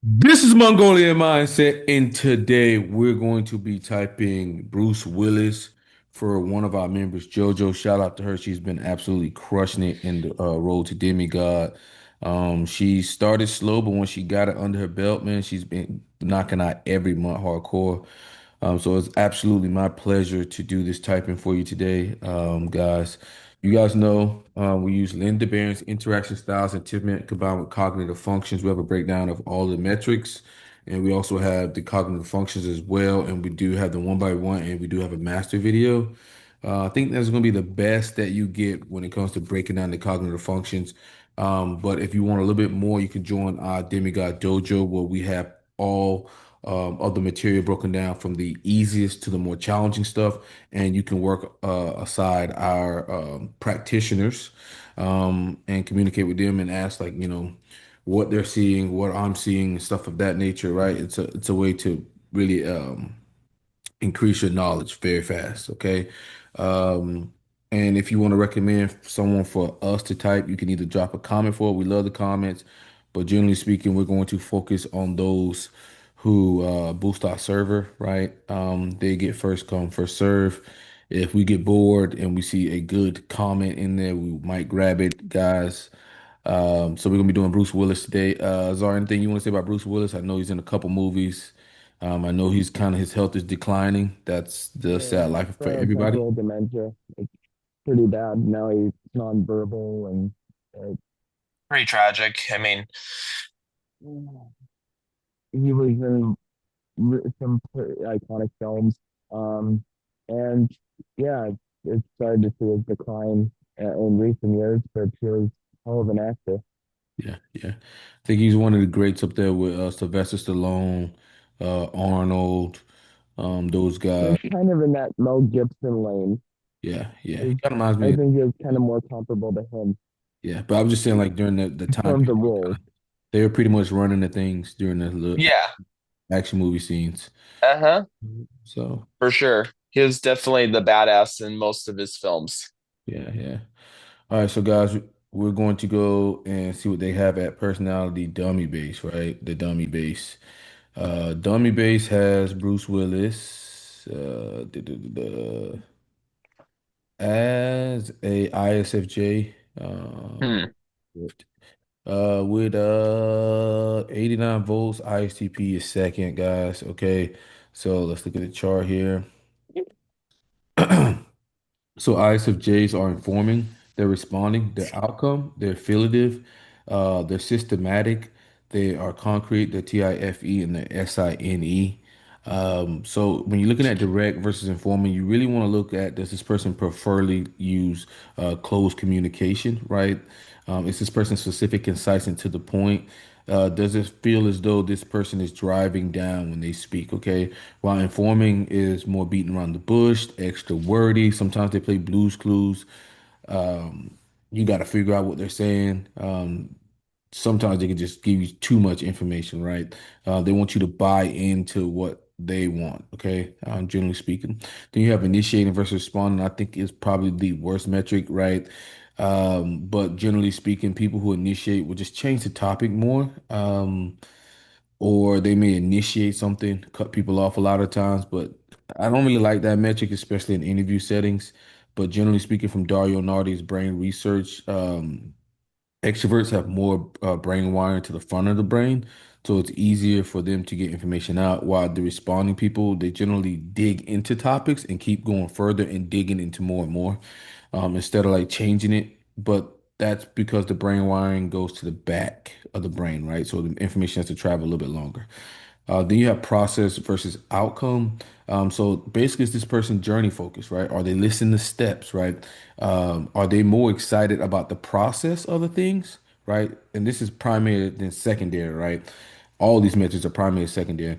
This is Mongolian Mindset, and today we're going to be typing Bruce Willis for one of our members, JoJo. Shout out to her. She's been absolutely crushing it in the road to demigod. She started slow, but when she got it under her belt, man, she's been knocking out every month hardcore. So it's absolutely my pleasure to do this typing for you today, guys. You guys know we use Linda Barron's interaction styles and temperament combined with cognitive functions. We have a breakdown of all the metrics, and we also have the cognitive functions as well. And we do have the one by one, and we do have a master video. I think that's going to be the best that you get when it comes to breaking down the cognitive functions. But if you want a little bit more, you can join our Demigod Dojo where we have all of the material broken down from the easiest to the more challenging stuff, and you can work aside our practitioners and communicate with them and ask like what they're seeing, what I'm seeing, and stuff of that nature. Right? It's a way to really increase your knowledge very fast. Okay. Um, and if you want to recommend someone for us to type, you can either drop a comment for it. We love the comments, but generally speaking, we're going to focus on those who boost our server, right? They get first come, first serve. If we get bored and we see a good comment in there, we might grab it, guys. So we're gonna be doing Bruce Willis today. Is there anything you want to say about Bruce Willis? I know he's in a couple movies. I know he's kind of his health is declining. That's the Yeah, sad life for everybody. frontotemporal dementia. It's pretty bad. Now he's nonverbal and uh, Pretty tragic. I mean, he was in some iconic films. Um, and yeah, it's started to see his decline in recent years, but he was a hell of an actor. Yeah, yeah. I think he's one of the greats up there with Sylvester Stallone, Arnold, those He's guys. kind of in that Mel Gibson lane. Yeah, yeah. He Is kind of reminds I me of, think he was kind of more comparable to him yeah. But I was just saying, like during the time from the period, roles. they were pretty much running the things during the yeah. action movie scenes. Uh-huh. So For sure. He was definitely the badass in most of his films. yeah, yeah. All right, so guys, we're going to go and see what they have at personality dummy base, right? The dummy base. Dummy base has Bruce Willis as a ISFJ Hmm. with 89 volts. ISTP is second, guys. Okay, so let's look at the chart here. So ISFJs are informing, they're responding, they're outcome, they're affiliative, they're systematic, they are concrete, they're TIFE, and they're SINE. So when you're looking at direct versus informing, you really want to look at, does this person preferably use closed communication, right? Is this person specific, concise, and to the point? Does it feel as though this person is driving down when they speak? Okay. While informing is more beating around the bush, extra wordy. Sometimes they play Blues Clues. You got to figure out what they're saying. Sometimes they can just give you too much information, right? They want you to buy into what they want, okay? Generally speaking. Then you have initiating versus responding. I think is probably the worst metric, right? But generally speaking, people who initiate will just change the topic more. Or they may initiate something, cut people off a lot of times, but I don't really like that metric, especially in interview settings. But generally speaking, from Dario Nardi's brain research, extroverts have more brain wiring to the front of the brain, so it's easier for them to get information out. While the responding people, they generally dig into topics and keep going further and digging into more and more, instead of like changing it. But that's because the brain wiring goes to the back of the brain, right? So the information has to travel a little bit longer. Then you have process versus outcome. So basically, it's this person journey focused, right? Are they listening to steps, right? Are they more excited about the process of the things, right? And this is primary than secondary, right? All these metrics are primary and secondary.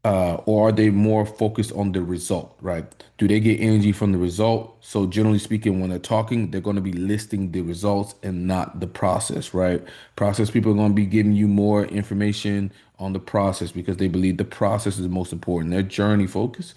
Or are they more focused on the result, right? Do they get energy from the result? So generally speaking, when they're talking, they're going to be listing the results and not the process, right? Process people are going to be giving you more information on the process because they believe the process is the most important. Their journey focus.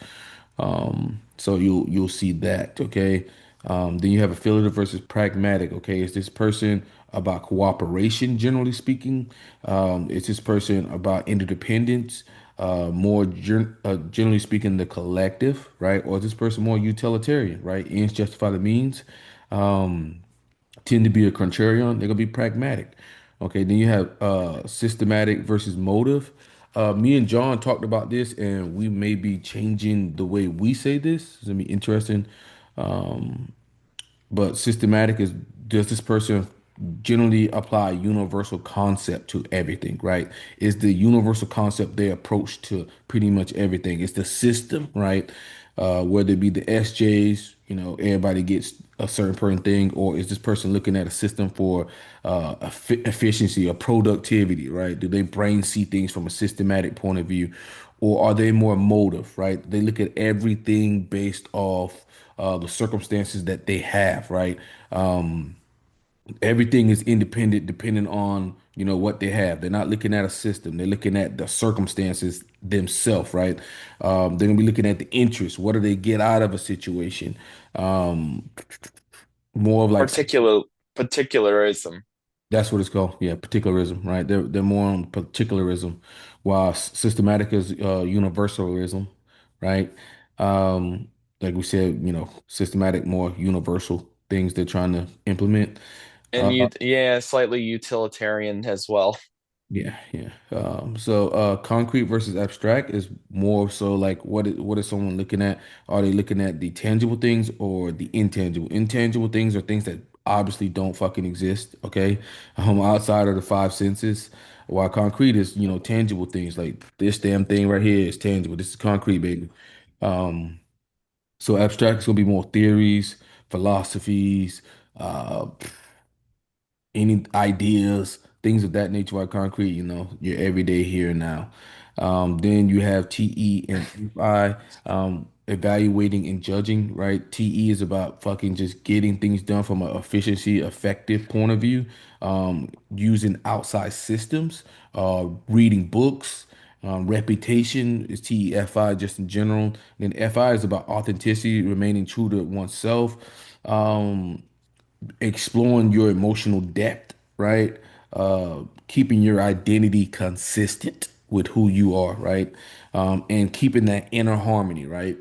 So you'll see that, okay? Then you have affiliative versus pragmatic, okay? Is this person about cooperation, generally speaking. Is this person about interdependence? Generally speaking, the collective, right? Or is this person more utilitarian, right? Ends justify the means. Um, Tend to be a contrarian. They're gonna be pragmatic. Okay, then you have systematic versus motive. Me and John talked about this, and we may be changing the way we say this. It's gonna be interesting. Um, but systematic is, does this person generally apply a universal concept to everything, right? Is the universal concept their approach to pretty much everything? It's the system, right? Whether it be the SJs, everybody gets a certain thing, or is this person looking at a system for efficiency or productivity, right? Do they brain see things from a systematic point of view, or are they more emotive, right? They look at everything based off the circumstances that they have, right? Everything is independent, depending on what they have. They're not looking at a system; they're looking at the circumstances themselves, right? They're gonna be looking at the interest. What do they get out of a situation? Um, More of like Particular particularism. that's what it's called. Yeah, particularism, right? They're more on particularism, while systematic is universalism, right? Um, like we said, systematic more universal things they're trying to implement. And Uh, you, yeah, slightly utilitarian as well. yeah, yeah. Concrete versus abstract is more so like what is someone looking at? Are they looking at the tangible things or the intangible? Intangible things are things that obviously don't fucking exist, okay? Outside of the five senses. While concrete is, tangible things like this damn thing right here is tangible. This is concrete, baby. Um, so abstract is gonna be more theories, philosophies, uh, any ideas, things of that nature are concrete, your everyday here and now. Then you have TE and FI, evaluating and judging, right? TE is about fucking just getting things done from an efficiency, effective point of view, using outside systems, reading books. Reputation is TEFI just in general. Then FI is about authenticity, remaining true to oneself. Um, Exploring your emotional depth, right? Keeping your identity consistent with who you are, right? And keeping that inner harmony, right?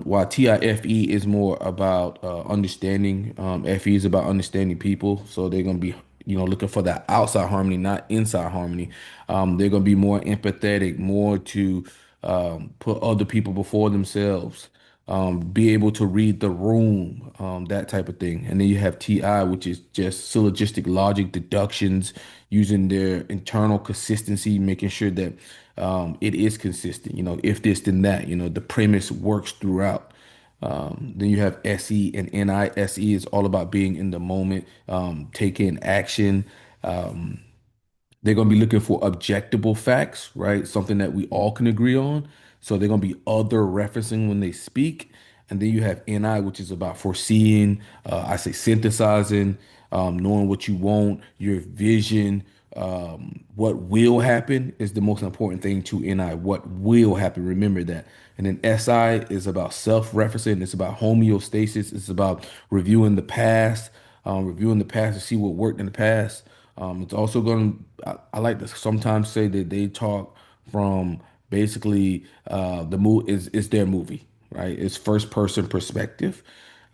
While TIFE is more about understanding, FE is about understanding people. So they're gonna be, looking for that outside harmony, not inside harmony. They're gonna be more empathetic, more to put other people before themselves, be able to read the room, that type of thing. And then you have TI, which is just syllogistic logic deductions, using their internal consistency, making sure that it is consistent. If this, then that. The premise works throughout. Then you have SE and NI. SE is all about being in the moment, taking action. Um, they're going to be looking for objectable facts, right? Something that we all can agree on. So they're going to be other referencing when they speak. And then you have NI, which is about foreseeing, I say synthesizing, knowing what you want, your vision, what will happen is the most important thing to NI. What will happen, remember that. And then SI is about self-referencing. It's about homeostasis. It's about reviewing the past to see what worked in the past. It's also going to, I like to sometimes say that they talk from basically the movie is their movie, right? It's first person perspective.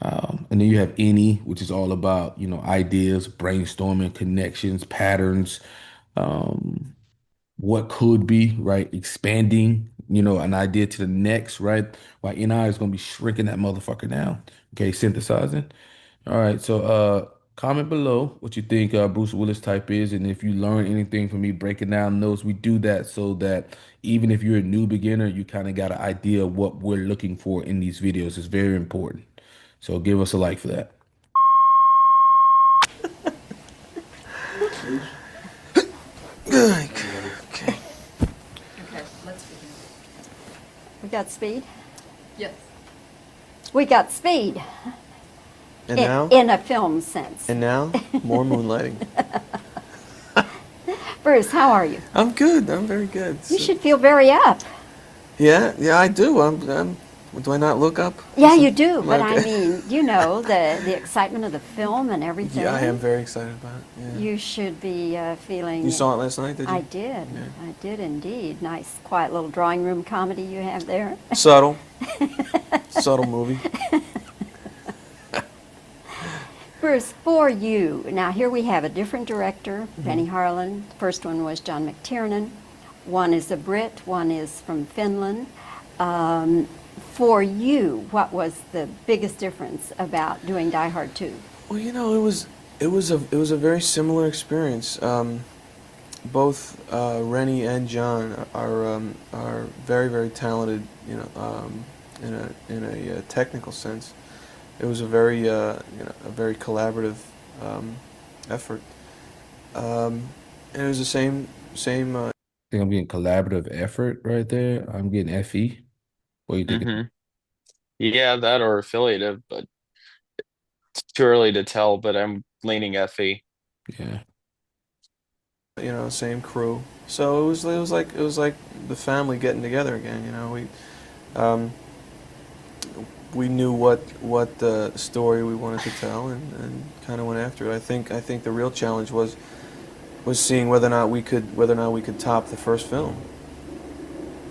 And then you have any, which is all about, ideas, brainstorming, connections, patterns, um, what could be, right? Expanding, an idea to the next, right? While NI is going to be shrinking that motherfucker down. Okay, synthesizing. All right, so comment below what you think Bruce Willis type is, and if you learn anything from me breaking down those, we do that so that even if you're a new beginner, you kind of got an idea of what we're looking for in these videos. It's very important. So give us a like for that. Okay. Okay, let's begin. We got speed. Yes. We got speed And now? in a film sense. And now? More moonlighting. Bruce, how are you? I'm good. I'm very good. You should feel very up. Yeah, I do. I'm Do I not look up? Yeah, you do, but I Okay. mean, you know, the excitement of the film and everything. Yeah, I am very excited about it. Yeah. You should be feeling. You saw it last night, did you? I did. Yeah. I did indeed. Nice, quiet little drawing room comedy you have there. Subtle. Subtle movie. Bruce, for you, now here we have a different director, Penny Harlan. The first one was John McTiernan. One is a Brit, one is from Finland. For you, what was the biggest difference about doing Die Hard 2? Well, you know, it was a very similar experience. Both Rennie and John are very, very talented. You know, in a technical sense. It was a very a very collaborative effort. And it was the same. I think I'm getting collaborative effort right there. I'm getting FE. What do you think? Hmm. Yeah, that or affiliative, but it's too early to tell, but I'm leaning FE. Yeah. You know, same crew. So it was like the family getting together again. You know, we knew what story we wanted to tell and kind of went after it. I think the real challenge was seeing whether or not we could top the first film.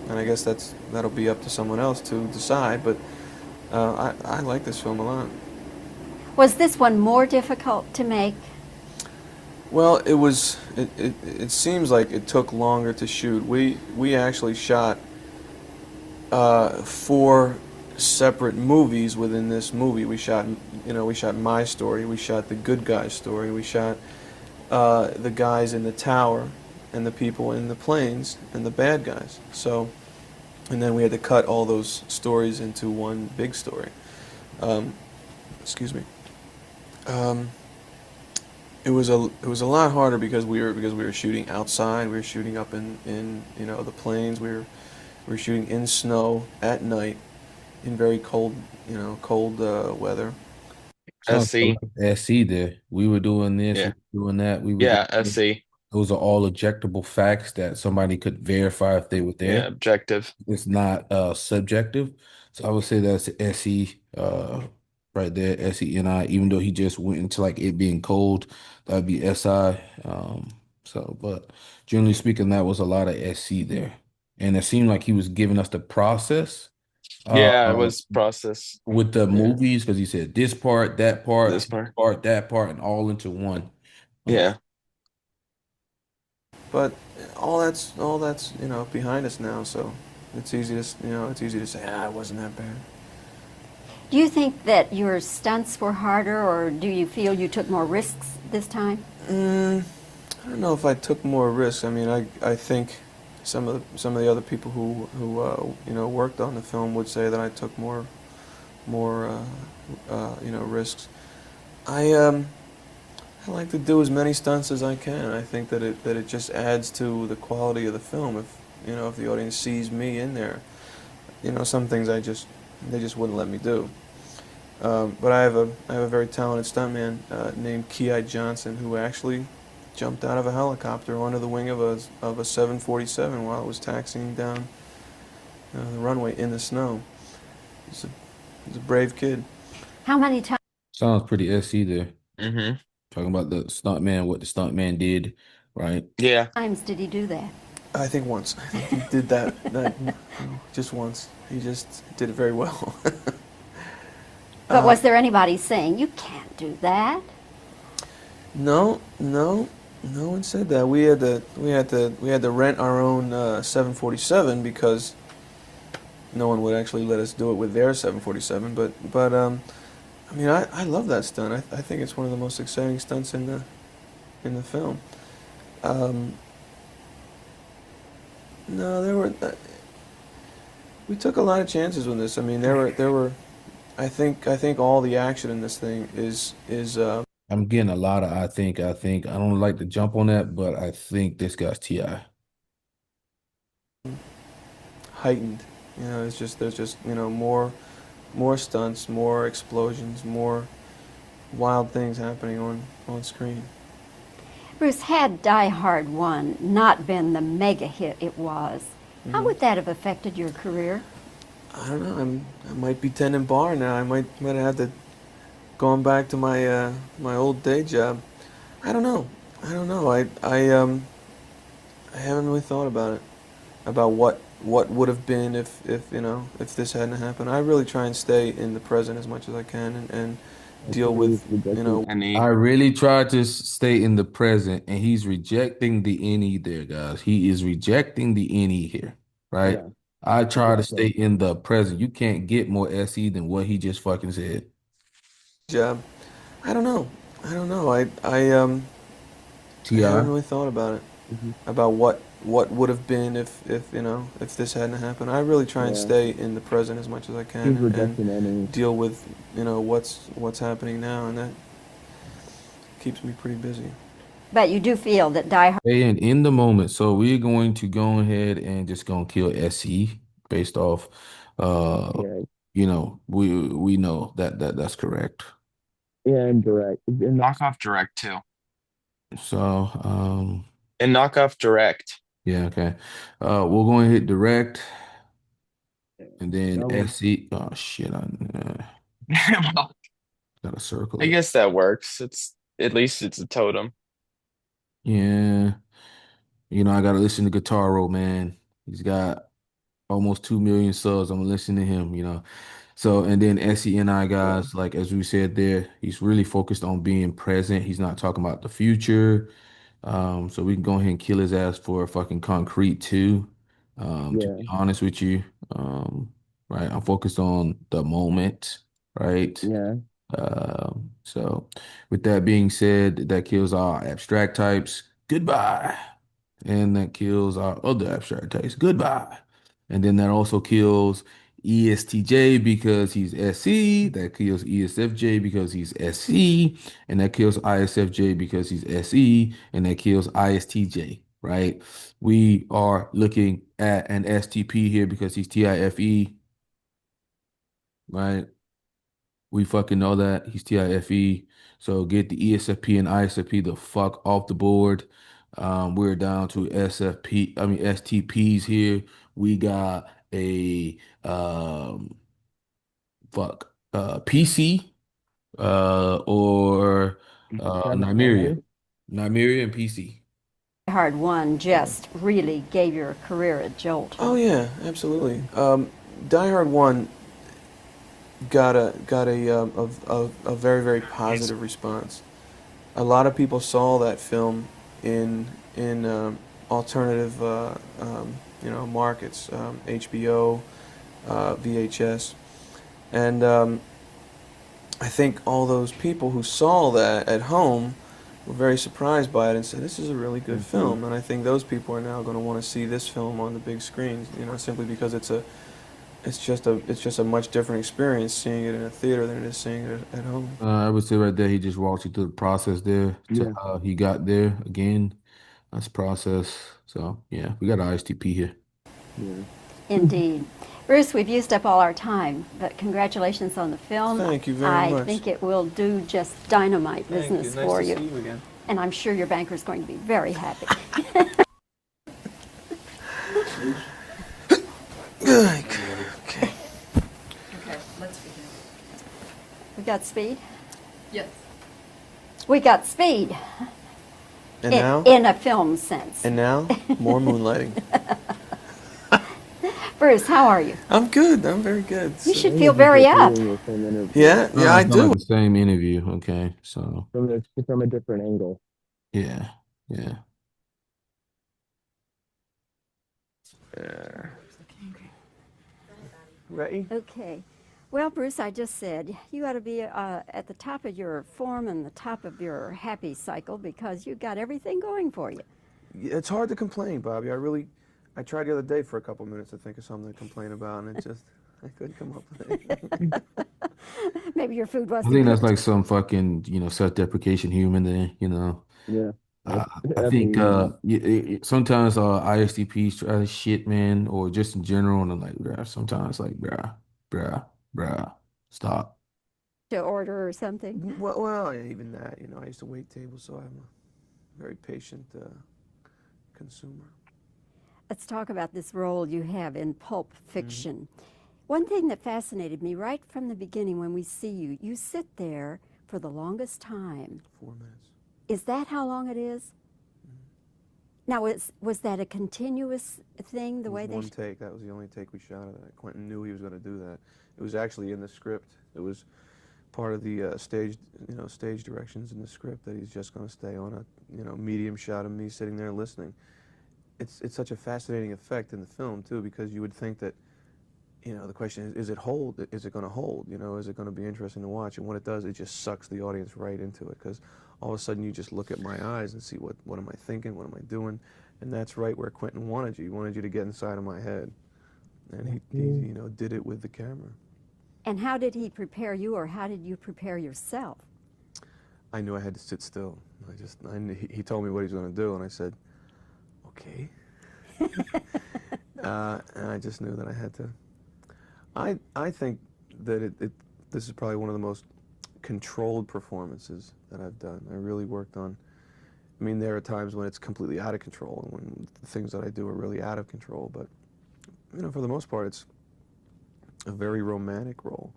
And I guess that'll be up to someone else to decide. But I like this film a lot. Was this one more difficult to make? Well, it was. It seems like it took longer to shoot. We actually shot 4 separate movies within this movie. We shot my story. We shot the good guy's story. We shot the guys in the tower and the people in the planes and the bad guys. So, and then we had to cut all those stories into one big story. Excuse me. It was a lot harder because we were shooting outside. We were shooting up in you know, the plains. We were shooting in snow at night in very cold weather. SC. SC there. We were doing this, we Yeah. were doing that, we were Yeah, doing this. SC. Those are all objectable facts that somebody could verify if they were there. Yeah, objective. It's not subjective. So I would say that's SE right there, SENI, even though he just went into like it being cold, that'd be SI. But generally speaking, that was a lot of SC there. And it seemed like he was giving us the process Yeah, it uh was process. with the Yeah, movies because he said this part, this part. that part, and all into one. Yeah. But all that's you know, behind us now, so it's easy to say, it wasn't that bad. Do you think that your stunts were harder, or do you feel you took more risks this time? I don't know if I took more risks. I mean, I think some of the other people who you know, worked on the film would say that I took more you know, risks. I like to do as many stunts as I can. I think that it just adds to the quality of the film. If you know, if the audience sees me in there, you know, some things they just wouldn't let me do. But I have a very talented stuntman named Ki Johnson, who actually jumped out of a helicopter onto the wing of a 747 while it was taxiing down the runway in the snow. He's a brave kid. How many times? Sounds pretty SC there. Mm-hmm. Talking about the stuntman, what the stuntman did, right? Yeah. Times did he do that? I think once. I think he did that just once. He just did it very well. But was there anybody saying, you can't do that? No one said that. We had to rent our own 747 because no one would actually let us do it with their 747. But I mean, I love that stunt. I think it's one of the most exciting stunts in the film. No, there were. We took a lot of chances with this. I mean, there were. I think all the action in this thing is. I'm getting a lot of I think. I don't like to jump on that, but I think this guy's TI. Heightened. You know, there's just, you know, more stunts, more explosions, more wild things happening on screen. Bruce, had Die Hard 1 not been the mega hit it was, how would that have affected your career? I don't know. I might be tending bar now. I might have to gone back to my old day job. I don't know. I don't know. I haven't really thought about it. About what would have been if if this hadn't happened. I really try and stay in the present as much as I can and I deal think with he's rejecting. I Any really tried to stay in the present, and he's rejecting the any there, guys. He is rejecting the any here, right? Yeah, I try to stay exactly. in the present. You can't get more SE than what he just fucking said. job. I don't know. I don't know. I haven't TI. really thought about it. Hmm. About what would have been if this hadn't happened. I really try and Yeah, stay in the present as much as I he's can and rejecting any. deal with what's happening now, and that keeps me pretty busy. But you do feel that Die Hard. And in the moment, so we're going to go ahead and just gonna kill SE based off Yeah, we know that's correct. yeah, and direct. And knock off direct too. So And knock off direct. yeah, okay. We'll go and hit direct and then that one. SE. Oh shit, I Well, gotta circle I it. guess that works. It's at least it's a totem. Yeah. I gotta listen to Guitar man. He's got almost 2 million subs. I'm gonna listen to him. So, and then SENI Yeah, guys, like as we said there, he's really focused on being present. He's not talking about the future. So we can go ahead and kill his ass for fucking concrete too. To yeah, be honest with you, right? I'm focused on the moment, right? yeah, So with that being said, that kills our abstract types. Goodbye. And that kills our other abstract types. Goodbye. And then that also kills ESTJ because he's SC. That kills ESFJ because he's SC. And that kills ISFJ because he's SE. And that kills ISTJ, right? We are looking at an STP here because he's TIFE, right? We fucking know that he's TIFE. So get the ESFP and ISFP the fuck off the board. We're down to SFP, I mean STPs here. We got a PC or Nymeria. Sabotage. Nymeria and PC. Die Hard 1 Yeah, just really gave your career a jolt, huh? Oh yeah, absolutely. Die Hard One got a very very positive response. A lot of people saw that film in alternative markets, HBO, VHS, and I think all those people who saw that at home were very surprised by it and said, "This is a really good hmm, film." And I think those people are now going to want to see this film on the big screen, simply because it's just a much different experience seeing it in a theater than it is seeing it at home. I would say right there, he just walked you through the process there to yeah, how he got there again. That's process. So yeah, we got ISTP here. yeah. Indeed. Bruce, we've used up all our time, but congratulations on the film. Thank you very I much. think it will do just dynamite Thank business you. Nice for to you. see you again. And I'm sure your banker's going to be very happy. Okay. Okay, let's begin. We got speed? Yes. We got speed. And now, In a film sense. more moonlighting. Bruce, how are you? I'm good. I'm very good. You So- should I feel think very it's up. doing the same interview Yeah, I It's not do. the same interview. Okay, so from a different angle. yeah, yeah. Ready? Okay. Well, Bruce, I just said you ought to be at the top of your form and the top of your happy cycle because you got everything going for you. It's hard to complain, Bobby. I tried the other day for a couple minutes to think of something to complain about, and I couldn't come up with anything. Maybe your food I wasn't think that's cooked. like some fucking self-deprecation human there. Yeah, Uh, that's I think definitely. sometimes ISTPs try to shit, man, or just in general, and I'm like, bruh, sometimes like, bruh, stop. To order or something. Well, yeah, even that. I used to wait tables, so I'm a very patient consumer. Let's talk about this role you have in Pulp Fiction. One thing that fascinated me right from the beginning when we see you, you sit there for the longest time. 4 minutes. Is that how long it is? Now, was that a continuous thing, the It way was they... one take. That was the only take we shot of that. Quentin knew he was going to do that. It was actually in the script. It was part of the stage directions in the script that he's just going to stay on a, medium shot of me sitting there listening. It's such a fascinating effect in the film too, because you would think that, the question is it hold? Is it going to hold? Is it going to be interesting to watch? And what it does, it just sucks the audience right into it, because all of a sudden you just look at my eyes and see what am I thinking, what am I doing, and that's right where Quentin wanted you. He wanted you to get inside of my head, and he did it with the camera. And how did he prepare you, or how did you prepare yourself? I knew I had to sit still. He told me what he was going to do, and I said, okay. And I just knew that I had to. I think that this is probably one of the most controlled performances that I've done. I really worked on. I mean, there are times when it's completely out of control, and when the things that I do are really out of control. But for the most part, it's a very romantic role,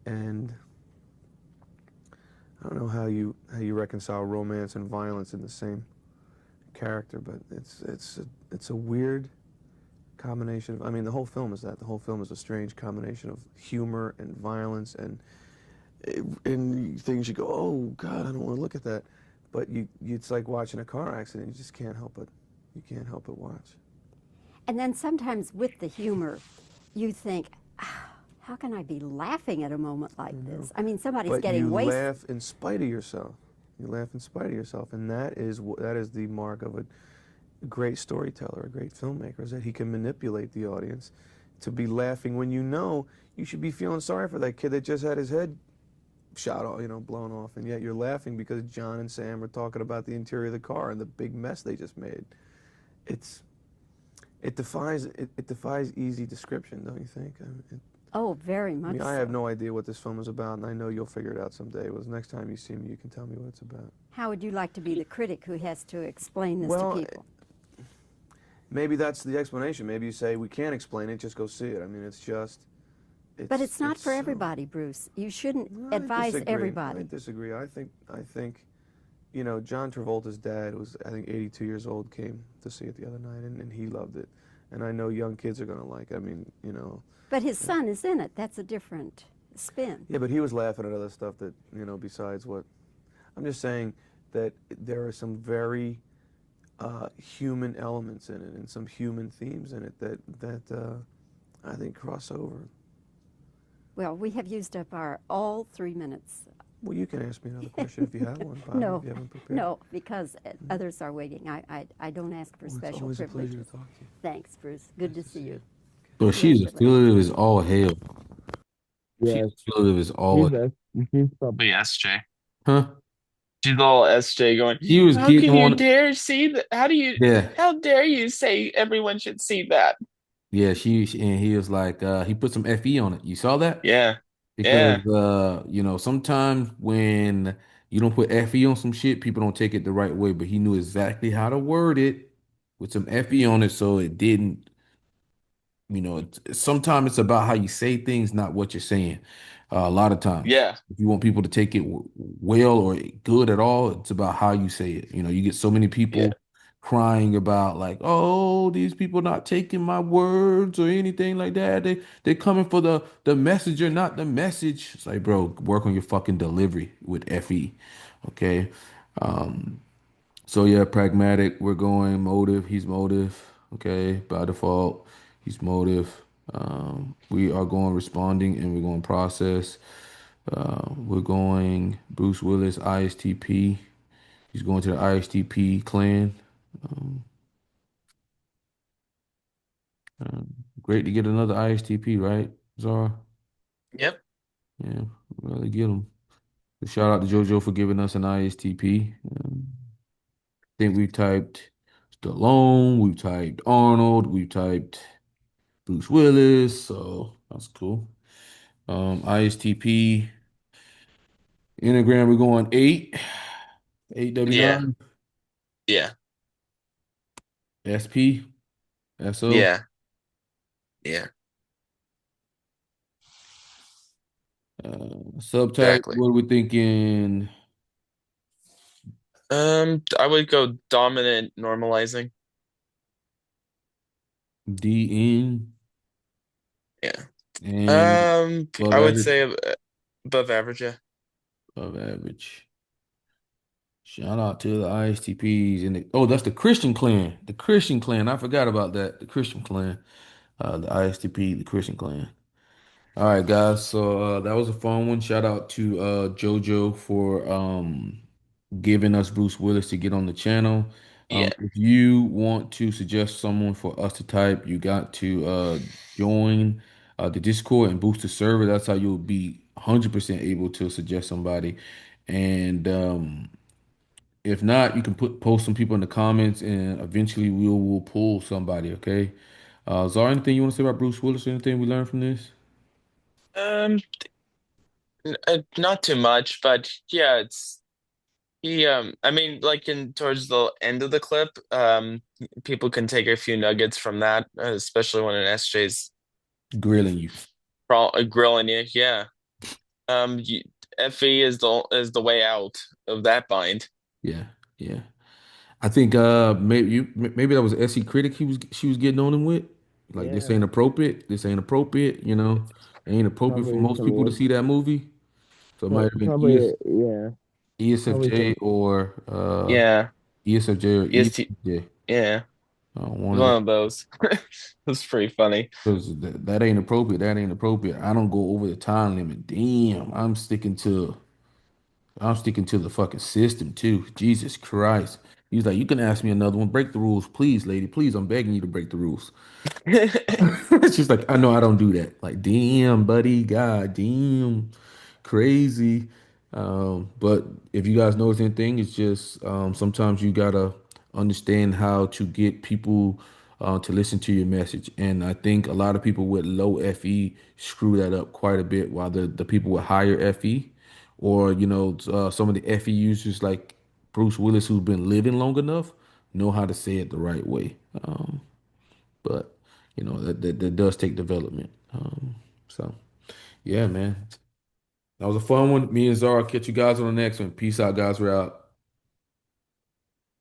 and I don't know how you reconcile romance and violence in the same character, but it's a weird combination of, I mean, the whole film is that. The whole film is a strange combination of humor and violence and things you go, oh God, I don't want to look at that. But it's like watching a car accident. You just can't help it. You can't help but watch. And then sometimes with the humor, you think, how can I be laughing at a moment like this? I mean, somebody's getting wasted. But you laugh in spite of yourself. You laugh in spite of yourself, and that is the mark of a great storyteller, a great filmmaker, is that he can manipulate the audience to be laughing when you should be feeling sorry for that kid that just had his head shot off, blown off, and yet you're laughing because John and Sam are talking about the interior of the car and the big mess they just made. It defies easy description, don't you think? Oh, very much I have no idea what this film is about, and I know you'll figure it out someday. Well, the next time you see me, you can tell me what it's about. How would you like to be the critic who has to explain this to people? Maybe that's the explanation. Maybe you say, we can't explain it, just go see it. I mean, but it's not for everybody, Bruce. You shouldn't advise everybody. I disagree. I think, John Travolta's dad was, I think, 82 years old, came to see it the other night, and he loved it. And I know young kids are going to like it. I mean, But his son is in it. That's a different spin. Yeah, but he was laughing at other stuff that, besides what... I'm just saying that there are some very human elements in it and some human themes in it that I think cross over. Well, we have used up all 3 minutes. Well, you can ask me another question if you have one, Bob, No, if you haven't prepared. no, because others are waiting. I don't ask for special it's always privileges. a pleasure to talk to you. Thanks, Bruce. Good to see you. But she's affiliative as all hell. Yeah, She's affiliative as all. he's probably Wait, SJ. Huh? She's all SJ going, He was how getting can you on. dare see that? Yeah. How dare you say everyone should see that? Yeah, and he was like, he put some FE on it. You saw that? Yeah. Because Yeah. sometimes when you don't put FE on some shit, people don't take it the right way. But he knew exactly how to word it with some FE on it, so it didn't. Sometimes it's about how you say things, not what you're saying. A lot of times, Yeah. if you want people to take it well or good at all, it's about how you say it. You get so many Yeah. people crying about like, oh, these people not taking my words or anything like that. They're coming for the messenger, not the message. It's like, bro, work on your fucking delivery with FE. Okay. So yeah, pragmatic. We're going motive. He's motive. Okay, by default, he's motive. We are going responding, and we're going process. We're going Bruce Willis ISTP. He's going to the ISTP clan. Um, Great to get another ISTP, right, Zara? Yep. Yeah, really get him. Shout out to JoJo for giving us an ISTP. I think we typed Stallone, we've typed Arnold, we've typed Bruce Willis, so that's cool. ISTP, Enneagram, we're going 8, Yeah. 8W9, Yeah. SP, SO. Yeah. Yeah. Subtype, Exactly. what are we thinking? I would go dominant normalizing. DN Yeah. and above I would average, say above average. Yeah. above average. Shout out to the ISTPs and oh, that's the Christian clan. The Christian clan. I forgot about that. The Christian clan. The ISTP, the Christian clan. All right, guys. So that was a fun one. Shout out to JoJo for giving us Bruce Willis to get on the channel. Yeah. If you want to suggest someone for us to type, you got to join the Discord and boost the server. That's how you'll be 100% able to suggest somebody. And if not, you can post some people in the comments, and eventually will pull somebody. Okay. Is there anything you want to say about Bruce Willis? Anything we learned from this? Um, Not too much, but yeah, it's he. I mean, like in towards the end of the clip, people can take a few nuggets from that, especially when an SJ's Grilling you. grilling you. Yeah. You, FE is the way out of that bind. Yeah, yeah. I think maybe that was SE Critic she was getting on him with. Like this Yeah, ain't appropriate. This ain't appropriate. It ain't appropriate for probably most some people to see that movie. So it might have been probably yeah, probably ESFJ or Yeah. ESFJ or EST. ESFJ. Yeah. One of One the of those. It's pretty funny. because that ain't appropriate. That ain't appropriate. I don't go over the time limit. Damn, I'm sticking to the fucking system too. Jesus Christ. He's like, you can ask me another one. Break the rules, please, lady. Please, I'm begging you to break the rules. She's like, I know I don't do that. Like, damn, buddy, god damn, crazy. But if you guys notice anything, it's just sometimes you gotta understand how to get people to listen to your message. And I think a lot of people with low FE screw that up quite a bit, while the people with higher FE, or some of the FE users like Bruce Willis, who've been living long enough, know how to say it the right way. But that does take development. So yeah, man, that was a fun one. Me and Zara catch you guys on the next one. Peace out, guys. We're out.